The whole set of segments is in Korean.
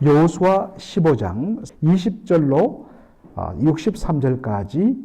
여호수아 15장 20절로 63절까지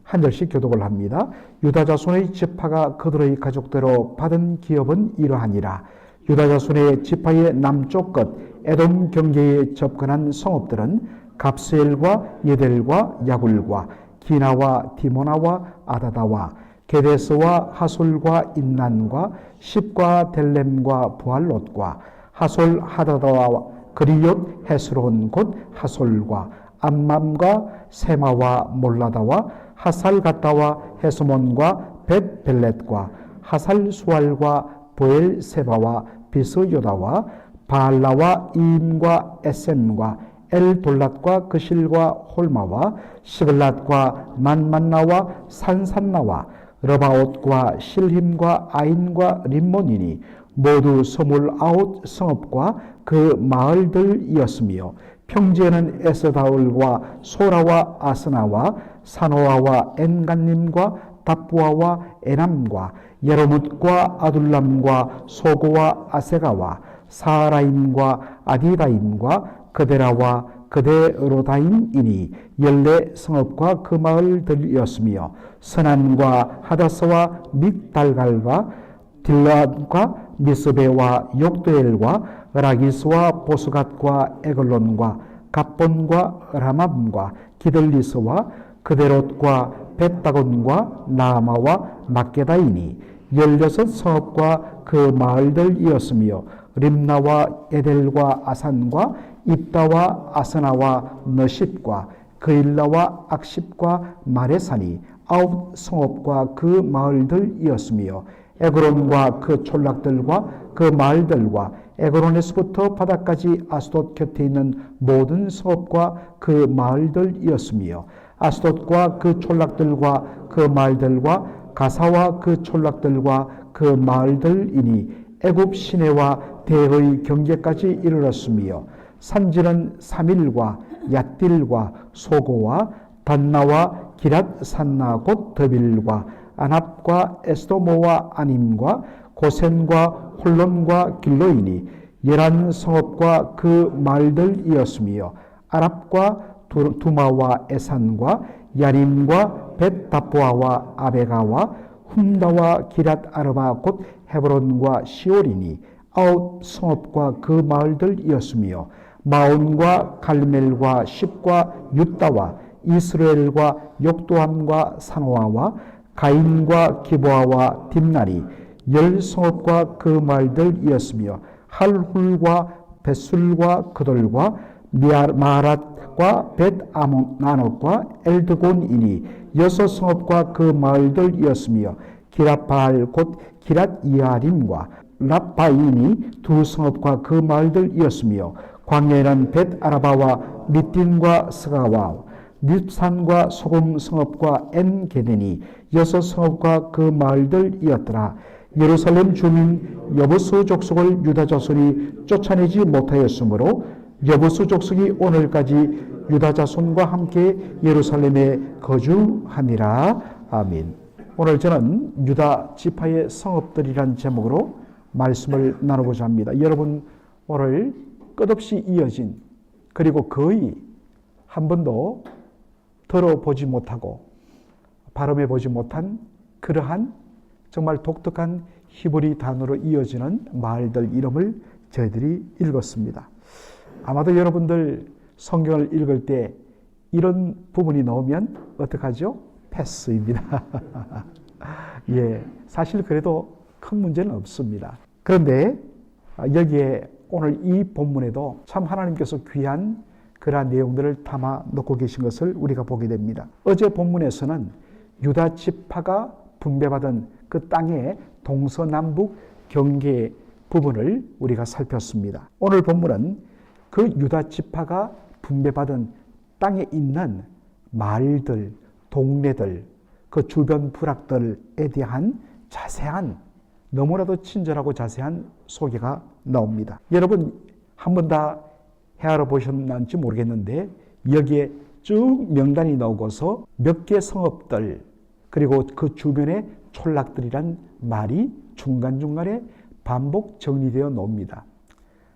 한 절씩 교독을 합니다. 유다 자손의 지파가 그들의 가족대로 받은 기업은 이러하니라. 유다 자손의 지파의 남쪽 끝 에돔 경계에 접근한 성읍들은 갑스엘과 예델과 야굴과 기나와 디모나와 아다다와 게데스와 하솔과 인난과 십과 델렘과 부알롯과 하솔 하다다와 그리옷 헤스론 곧 하솔과 암맘과 세마와 몰라다와 하살가다와 헤스몬과 벳벨렛과 하살수알과 보엘세바와 비스요다와 바알라와 이임과 에셈과 엘돌랏과 그실과 홀마와 시글랏과 만만나와 산산나와 러바옷과 실힘과 아인과 림몬이니 모두 29 성읍과 그 마을들이었으며 평지에는 에스다울과 소라와 아스나와 사노아와 엔간님과 답부아와 에남과 예로뭇과 아둘람과 소고와 아세가와 사라임과 아디다임과 그데라와 그데로다임이니 14 성읍과 그 마을들이었으며 선안과 하다스와 믹달갈과 딜란과 미스베와 욕드엘과 라기스와 보스갓과 에글론과 갑본과 라맘과 기들리스와 그데롯과 벳다곤과 나아마와 막게다이니 16 성읍과 그 마을들이었으며 림나와 에델과 아산과 입다와 아스나와 너십과 그일라와 악십과 마레산이 9 성읍과 그 마을들이었으며 에그론과 그 촌락들과 그 마을들과 에그론에서부터 바다까지 아스돗 곁에 있는 모든 성읍과 그 마을들이었으며 아스돗과 그 촌락들과 그 마을들과 가사와 그 촌락들과 그 마을들이니 애굽 시내와 대의 경계까지 이르렀으며 산지는 사밀과 얏딜과 소고와 단나와 기랏 산나 곧 더빌과 아납과 에스도모와 아님과 고센과 홀론과 길로이니 11 성읍과 그 마을들이었으며 아랍과 두마와 에산과 야림과 벳다보아와 아베가와 훔다와 기랏 아르바 곧 헤브론과 시올이니 9 성읍과 그 마을들이었으며 마온과 갈멜과 십과 윳다와 이스라엘과 욕도함과 사노아와 가인과 기보아와 딥나리 10 성읍과 그 마을들이었으며 할훌과 벳술과 그돌과 마рат과 벳아못나롯과 엘드곤이니 6 성읍과 그 마을들이었으며 기랏바알 곧 기랏이아림과 랍바인이 2 성읍과 그 마을들이었으며 광야에는 벳아라바와 미딘과 스가와 립산과 소금 성읍과 엔게덴이 6 성읍과 그 마을들이었더라. 예루살렘 주민 여부수 족속을 유다 자손이 쫓아내지 못하였으므로 여부수 족속이 오늘까지 유다 자손과 함께 예루살렘에 거주함이라. 아멘. 오늘 저는 유다 지파의 성읍들이란 제목으로 말씀을 나누고자 합니다. 여러분 오늘 끝없이 이어진 그리고 거의 한 번도 들어보지 못하고 발음해 보지 못한 그러한 정말 독특한 히브리 단어로 이어지는 마을들 이름을 저희들이 읽었습니다. 아마도 여러분들 성경을 읽을 때 이런 부분이 나오면 어떡하죠? 패스입니다. 예, 사실 그래도 큰 문제는 없습니다. 그런데 여기에 오늘 이 본문에도 참 하나님께서 귀한 그러한 내용들을 담아 놓고 계신 것을 우리가 보게 됩니다. 어제 본문에서는 유다 지파가 분배받은 그 땅의 동서남북 경계 부분을 우리가 살폈습니다. 오늘 본문은 그 유다 지파가 분배받은 땅에 있는 마을들, 동네들, 그 주변 부락들에 대한 자세한, 너무나도 친절하고 자세한 소개가 나옵니다. 여러분 한 번 다 헤아려 보셨는지 모르겠는데 여기에 쭉 명단이 나오고서 몇 개 성읍들 그리고 그 주변의 촌락들이란 말이 중간중간에 반복 정리되어 나옵니다.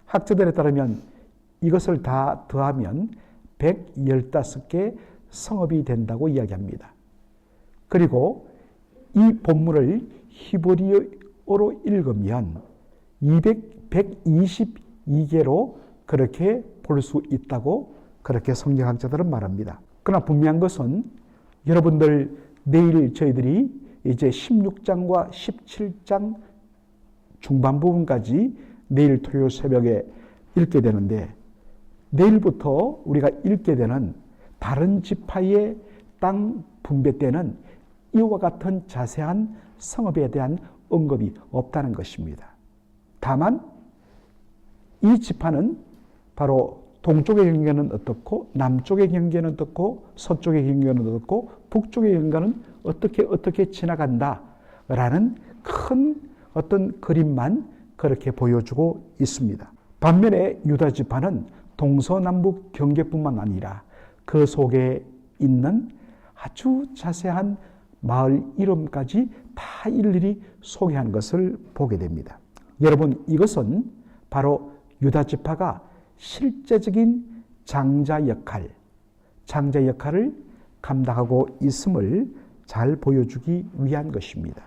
학자들에 따르면 이것을 다 더하면 115개 성읍이 된다고 이야기합니다. 그리고 이 본문을 히브리어로 읽으면 122개로 그렇게 볼 수 있다고 그렇게 성경학자들은 말합니다. 그러나 분명한 것은 여러분들 내일 저희들이 이제 16장과 17장 중반 부분까지 내일 토요일 새벽에 읽게 되는데, 내일부터 우리가 읽게 되는 다른 지파의 땅 분배 때는 이와 같은 자세한 성읍에 대한 언급이 없다는 것입니다. 다만 이 지파는 바로 동쪽의 경계는 어떻고, 남쪽의 경계는 어떻고, 서쪽의 경계는 어떻고, 북쪽의 경계는 어떻게 지나간다라는 큰 어떤 그림만 그렇게 보여주고 있습니다. 반면에 유다 지파는 동서남북 경계뿐만 아니라 그 속에 있는 아주 자세한 마을 이름까지 다 일일이 소개한 것을 보게 됩니다. 여러분, 이것은 바로 유다 지파가 실제적인 장자 역할을 감당하고 있음을 잘 보여주기 위한 것입니다.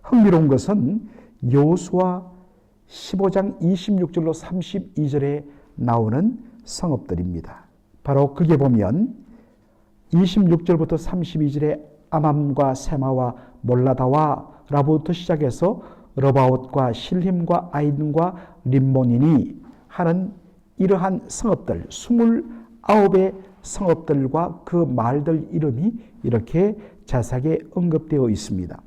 흥미로운 것은 여호수아 15장 26절로 32절에 나오는 성읍들입니다. 바로 그게 보면 26절부터 32절에 아맘과 세마와 몰라다와 라부터 시작해서 러바옷과 실힘과 아인과 림몬이니 하는 이러한 성읍들, 29의 성읍들과 그 마을들 이름이 이렇게 자세하게 언급되어 있습니다.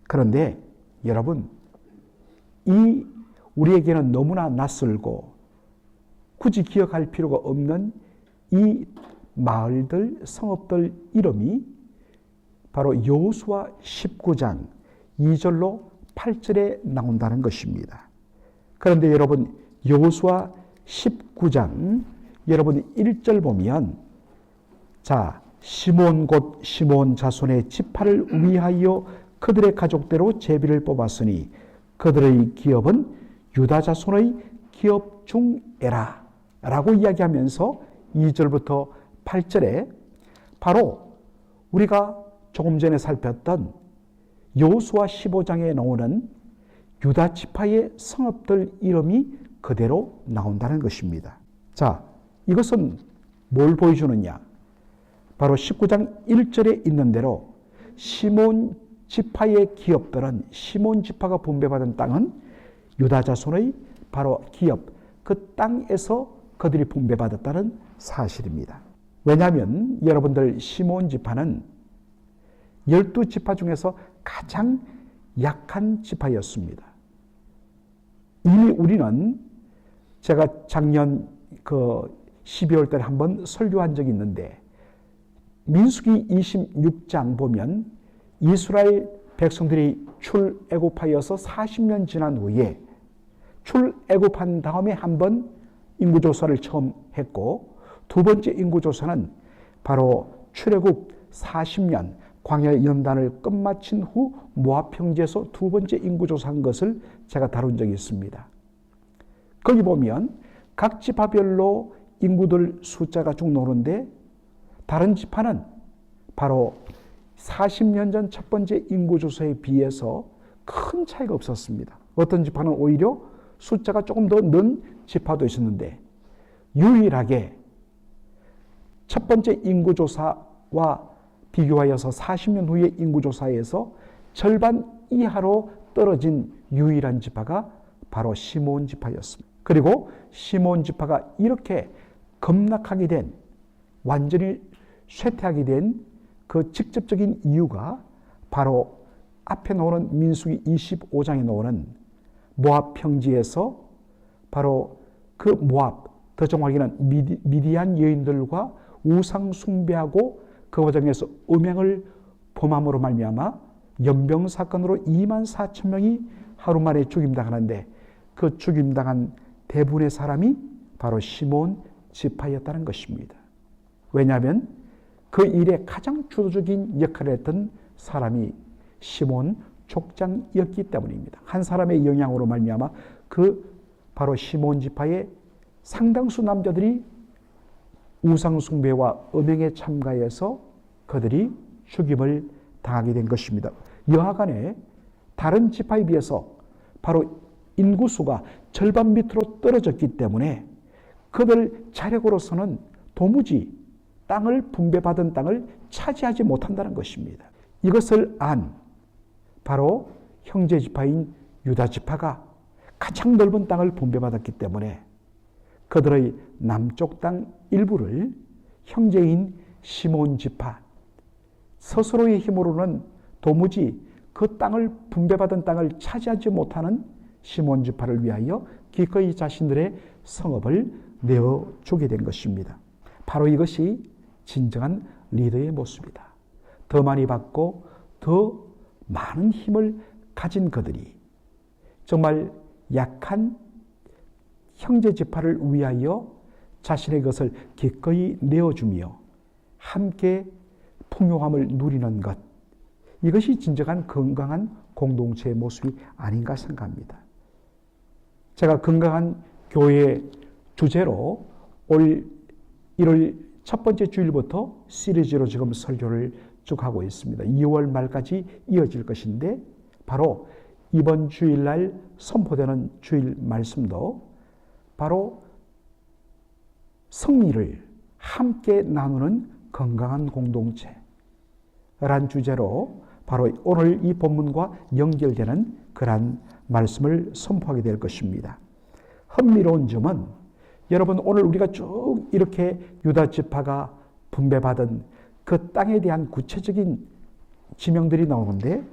그런데 여러분, 이 우리에게는 너무나 낯설고 굳이 기억할 필요가 없는 이 마을들, 성읍들 이름이 바로 여호수아 19장 2절로 8절에 나온다는 것입니다. 그런데 여러분, 여호수아 19장 여러분 1절 보면, 자, 시몬 곧 시몬 자손의 지파를 위하여 그들의 가족대로 제비를 뽑았으니 그들의 기업은 유다 자손의 기업 중에라 라고 이야기하면서 2절부터 8절에 바로 우리가 조금 전에 살폈던 여호수아 15장에 나오는 유다 지파의 성읍들 이름이 그대로 나온다는 것입니다. 자, 이것은 뭘 보여주느냐? 바로 19장 1절에 있는 대로 시몬 지파의 기업들은, 시몬 지파가 분배받은 땅은 유다 자손의 바로 기업, 그 땅에서 그들이 분배받았다는 사실입니다. 왜냐하면 여러분들, 시몬 지파는 12지파 중에서 가장 약한 지파였습니다. 이미 우리는, 제가 작년 12월 달에 한번 설교한 적이 있는데, 민수기 26장 보면 이스라엘 백성들이 출애굽하여서 40년 지난 후에 출애굽한 다음에 한번 인구조사를 처음 했고, 두 번째 인구조사는 바로 출애굽 40년 광야 연단을 끝마친 후 모압 평지에서 두 번째 인구조사한 것을 제가 다룬 적이 있습니다. 거기 보면 각 지파별로 인구들 숫자가 쭉 나오는데, 다른 지파는 바로 40년 전 첫 번째 인구조사에 비해서 큰 차이가 없었습니다. 어떤 지파는 오히려 숫자가 조금 더 는 지파도 있었는데, 유일하게 첫 번째 인구조사와 비교하여서 40년 후의 인구조사에서 절반 이하로 떨어진 유일한 지파가 바로 시몬 지파였습니다. 그리고 시몬 지파가 이렇게 급락하게 된, 완전히 쇠퇴하게 된 그 직접적인 이유가 바로 앞에 나오는 민수기 25장에 나오는 모압 평지에서 바로 그 모압, 더 정확히는 미디안 여인들과 우상 숭배하고 그 과정에서 음행을 범함으로 말미암아 연병 사건으로 24,000명이 하루 만에 죽임당하는데, 그 죽임당한 대부분의 사람이 바로 시몬 지파였다는 것입니다. 왜냐하면 그 일에 가장 주도적인 역할을 했던 사람이 시몬 족장이었기 때문입니다. 한 사람의 영향으로 말미암아 그 바로 시몬 지파의 상당수 남자들이 우상숭배와 음행에 참가해서 그들이 죽임을 당하게 된 것입니다. 여하간에 다른 지파에 비해서 바로 인구수가 절반 밑으로 떨어졌기 때문에 그들 자력으로서는 도무지 분배받은 땅을 차지하지 못한다는 것입니다. 이것을 안 바로 형제 지파인 유다 지파가 가장 넓은 땅을 분배받았기 때문에 그들의 남쪽 땅 일부를 형제인 시몬 지파, 스스로의 힘으로는 도무지 그 땅을 분배받은 땅을 차지하지 못하는 시몬 지파를 위하여 기꺼이 자신들의 성읍을 내어주게 된 것입니다. 바로 이것이 진정한 리더의 모습이다. 더 많이 받고 더 많은 힘을 가진 그들이 정말 약한 형제 지파를 위하여 자신의 것을 기꺼이 내어주며 함께 풍요함을 누리는 것, 이것이 진정한 건강한 공동체의 모습이 아닌가 생각합니다. 제가 건강한 교회 주제로 올 1월 첫 번째 주일부터 시리즈로 지금 설교를 쭉 하고 있습니다. 2월 말까지 이어질 것인데 바로 이번 주일날 선포되는 주일 말씀도 바로 승리를 함께 나누는 건강한 공동체라는 주제로 바로 오늘 이 본문과 연결되는 그러한 말씀을 선포하게 될 것입니다. 흥미로운 점은 여러분 오늘 우리가 쭉 이렇게 유다 지파가 분배받은 그 땅에 대한 구체적인 지명들이 나오는데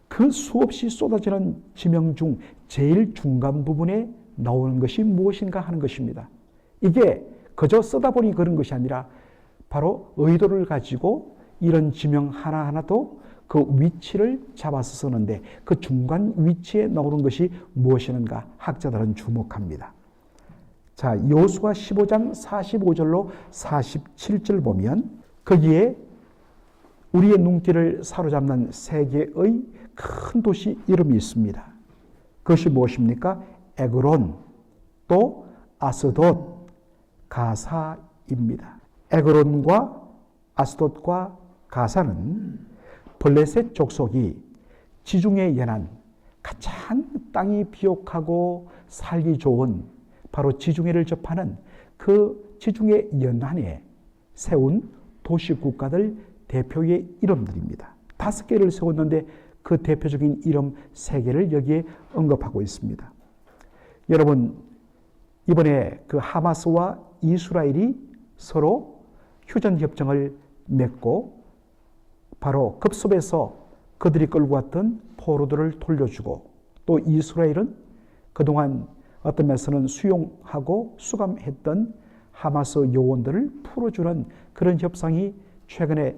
그 수없이 쏟아지는 지명 중 제일 중간 부분에 나오는 것이 무엇인가 하는 것입니다. 이게 그저 쓰다 보니 그런 것이 아니라 바로 의도를 가지고 이런 지명 하나하나도 그 위치를 잡아서 쓰는데 그 중간 위치에 나오는 것이 무엇이는가 학자들은 주목합니다. 자, 여호수아 15장 45절로 47절 보면 거기에 우리의 눈길을 사로잡는 세 개의 큰 도시 이름이 있습니다. 그것이 무엇입니까? 에그론, 또 아스돗, 가사입니다. 에그론과 아스돗과 가사는 블레셋 족속이 지중해 연안 가장 땅이 비옥하고 살기 좋은 바로 지중해를 접하는 그 지중해 연안에 세운 도시 국가들 대표의 이름들입니다. 5개를 세웠는데 그 대표적인 이름 3개를 여기에 언급하고 있습니다. 여러분, 이번에 그 하마스와 이스라엘이 서로 휴전협정을 맺고 바로 급습해서 그들이 끌고 왔던 포로들을 돌려주고 또 이스라엘은 그동안 어떤 면에서는 수용하고 수감했던 하마스 요원들을 풀어주는 그런 협상이 최근에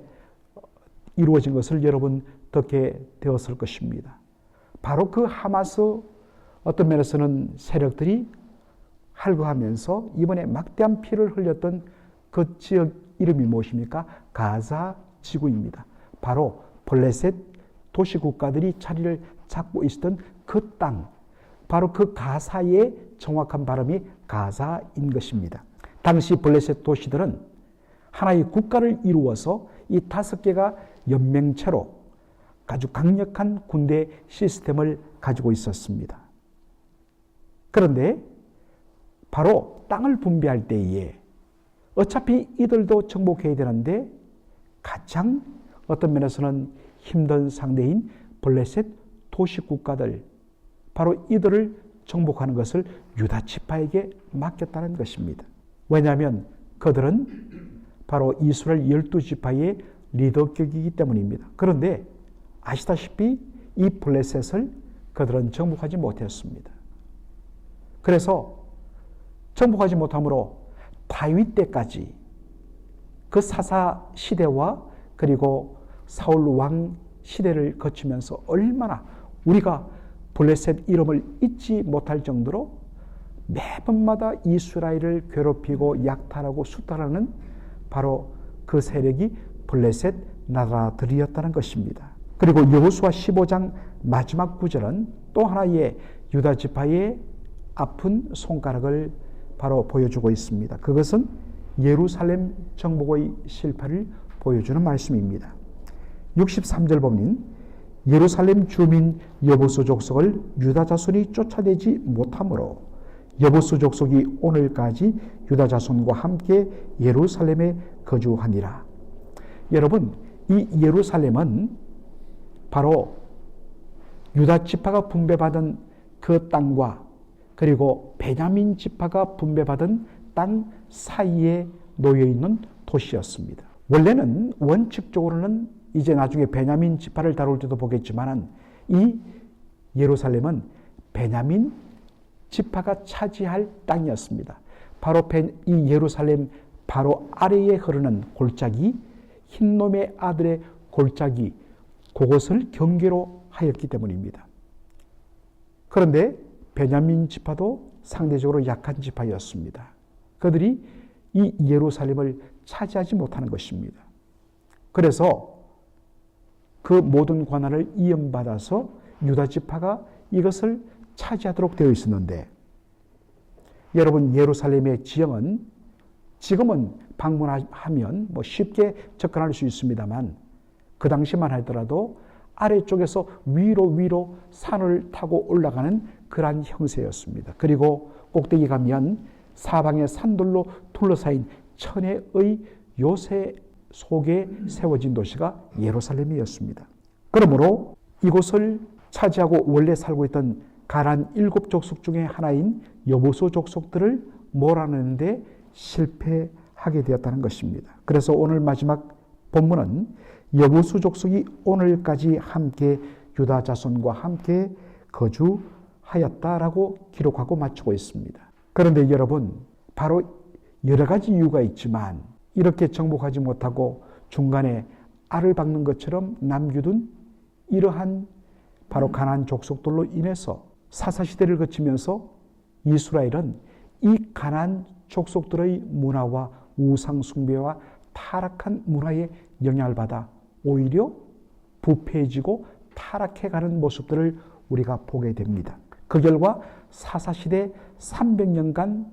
이루어진 것을 여러분 듣게 되었을 것입니다. 바로 그 하마스 어떤 면에서는 세력들이 할거하면서 이번에 막대한 피를 흘렸던 그 지역 이름이 무엇입니까? 가자 지구입니다. 바로 블레셋 도시 국가들이 자리를 잡고 있었던 그 땅, 바로 그 가사의 정확한 발음이 가사인 것입니다. 당시 블레셋 도시들은 하나의 국가를 이루어서 이 5개가 연맹체로 아주 강력한 군대 시스템을 가지고 있었습니다. 그런데 바로 땅을 분배할 때에 어차피 이들도 정복해야 되는데 가장 어떤 면에서는 힘든 상대인 블레셋 도시 국가들, 바로 이들을 정복하는 것을 유다 지파에게 맡겼다는 것입니다. 왜냐하면 그들은 바로 이스라엘 12지파의 리더격이기 때문입니다. 그런데 아시다시피 이 블레셋을 그들은 정복하지 못했습니다. 그래서 정복하지 못함으로 다윗 때까지 그 사사 시대와 그리고 사울 왕 시대를 거치면서 얼마나 우리가 블레셋 이름을 잊지 못할 정도로 매번마다 이스라엘을 괴롭히고 약탈하고 수탈하는 바로 그 세력이 블레셋 나라들이었다는 것입니다. 그리고 여호수아 15장 마지막 구절은 또 하나의 유다 지파의 아픈 손가락을 바로 보여주고 있습니다. 그것은 예루살렘 정복의 실패를 보여주는 말씀입니다. 63절 보면 예루살렘 주민 여부수 족속을 유다 자손이 쫓아내지 못하므로 여부수 족속이 오늘까지 유다 자손과 함께 예루살렘에 거주하니라. 여러분, 이 예루살렘은 바로 유다 지파가 분배받은 그 땅과 그리고 베냐민 지파가 분배받은 땅 사이에 놓여있는 도시였습니다. 원래는 원칙적으로는 이제 나중에 베냐민 지파를 다룰 때도 보겠지만 이 예루살렘은 베냐민 지파가 차지할 땅이었습니다. 바로 이 예루살렘 바로 아래에 흐르는 골짜기, 흰놈의 아들의 골짜기, 그것을 경계로 하였기 때문입니다. 그런데 베냐민 지파도 상대적으로 약한 지파였습니다. 그들이 이 예루살렘을 차지하지 못하는 것입니다. 그래서 그 모든 권한을 이음받아서 유다 지파가 이것을 차지하도록 되어 있었는데, 여러분, 예루살렘의 지형은 지금은 방문하면 쉽게 접근할 수 있습니다만 그 당시만 하더라도 아래쪽에서 위로 산을 타고 올라가는 그러한 형세였습니다. 그리고 꼭대기 가면 사방의 산들로 둘러싸인 천혜의 요새 속에 세워진 도시가 예루살렘이었습니다. 그러므로 이곳을 차지하고 원래 살고 있던 가나안 7족속 중에 하나인 여부수 족속들을 몰아내는데 실패하게 되었다는 것입니다. 그래서 오늘 마지막 본문은 여부수 족속이 오늘까지 함께 유다 자손과 함께 거주하였다라고 기록하고 마치고 있습니다. 그런데 여러분, 바로 여러 가지 이유가 있지만 이렇게 정복하지 못하고 중간에 알을 박는 것처럼 남겨둔 이러한 바로 가나안 족속들로 인해서 사사시대를 거치면서 이스라엘은 이 가나안 족속들의 문화와 우상숭배와 타락한 문화에 영향을 받아 오히려 부패해지고 타락해가는 모습들을 우리가 보게 됩니다. 그 결과 사사시대 300년간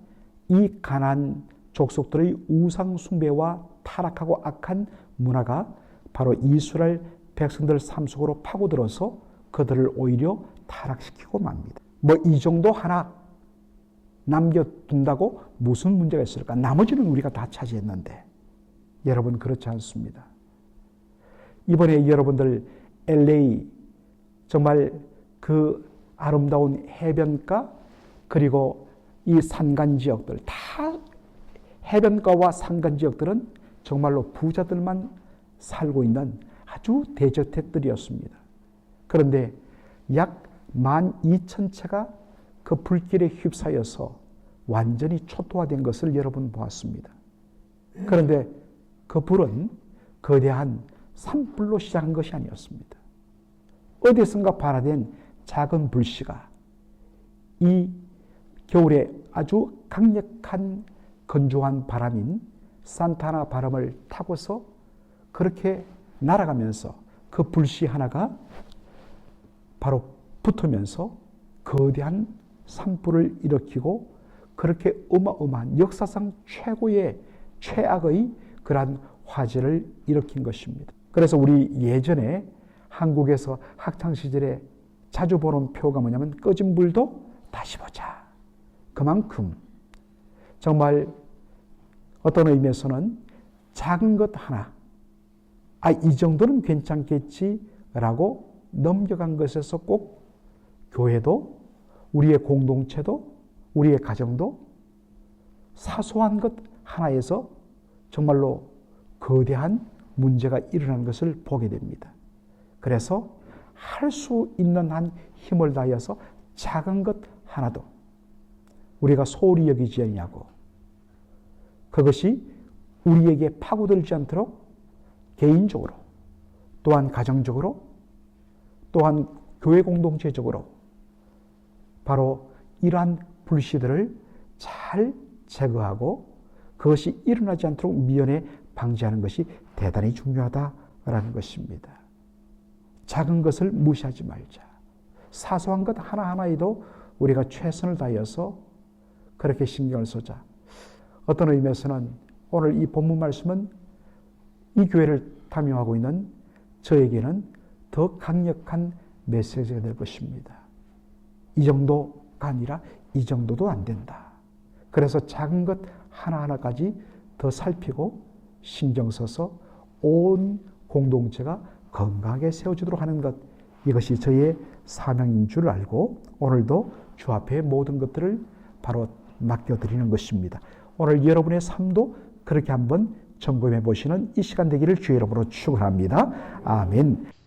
이 가나안 족속들의 우상숭배와 타락하고 악한 문화가 바로 이스라엘 백성들 삶 속으로 파고들어서 그들을 오히려 타락시키고 맙니다. 이 정도 하나 남겨둔다고 무슨 문제가 있을까? 나머지는 우리가 다 차지했는데, 여러분, 그렇지 않습니다. 이번에 여러분들 LA 정말 그 아름다운 해변가 그리고 이 산간 지역들, 다 해변가와 산간 지역들은 정말로 부자들만 살고 있는 아주 대저택들이었습니다. 그런데 약 12,000채가 그 불길에 휩싸여서 완전히 초토화된 것을 여러분 보았습니다. 그런데 그 불은 거대한 산불로 시작한 것이 아니었습니다. 어디선가 발화된 작은 불씨가 이 겨울에 아주 강력한 건조한 바람인 산타나 바람을 타고서 그렇게 날아가면서 그 불씨 하나가 바로 붙으면서 거대한 산불을 일으키고 그렇게 어마어마한 역사상 최악의 그러한 화재를 일으킨 것입니다. 그래서 우리 예전에 한국에서 학창시절에 자주 보는 표가 뭐냐면 꺼진 불도 다시 보자. 그만큼 정말 어떤 의미에서는 작은 것 하나, 이 정도는 괜찮겠지라고 넘겨간 것에서 꼭 교회도, 우리의 공동체도, 우리의 가정도 사소한 것 하나에서 정말로 거대한 문제가 일어나는 것을 보게 됩니다. 그래서 할 수 있는 한 힘을 다해서 작은 것 하나도 우리가 소홀히 여기지 않냐고, 그것이 우리에게 파고들지 않도록 개인적으로, 또한 가정적으로, 또한 교회 공동체적으로 바로 이러한 불씨들을 잘 제거하고 그것이 일어나지 않도록 미연에 방지하는 것이 대단히 중요하다라는 것입니다. 작은 것을 무시하지 말자. 사소한 것 하나하나에도 우리가 최선을 다해서 그렇게 신경을 쓰자. 어떤 의미에서는 오늘 이 본문 말씀은 이 교회를 탐욕하고 있는 저에게는 더 강력한 메시지가 될 것입니다. 이 정도가 아니라 이 정도도 안 된다. 그래서 작은 것 하나하나까지 더 살피고 신경 써서 온 공동체가 건강하게 세워지도록 하는 것, 이것이 저의 사명인 줄 알고 오늘도 주 앞에 모든 것들을 바로 맡겨드리는 것입니다. 오늘 여러분의 삶도 그렇게 한번 점검해 보시는 이 시간 되기를 주의 이름으로 축원합니다. 아멘.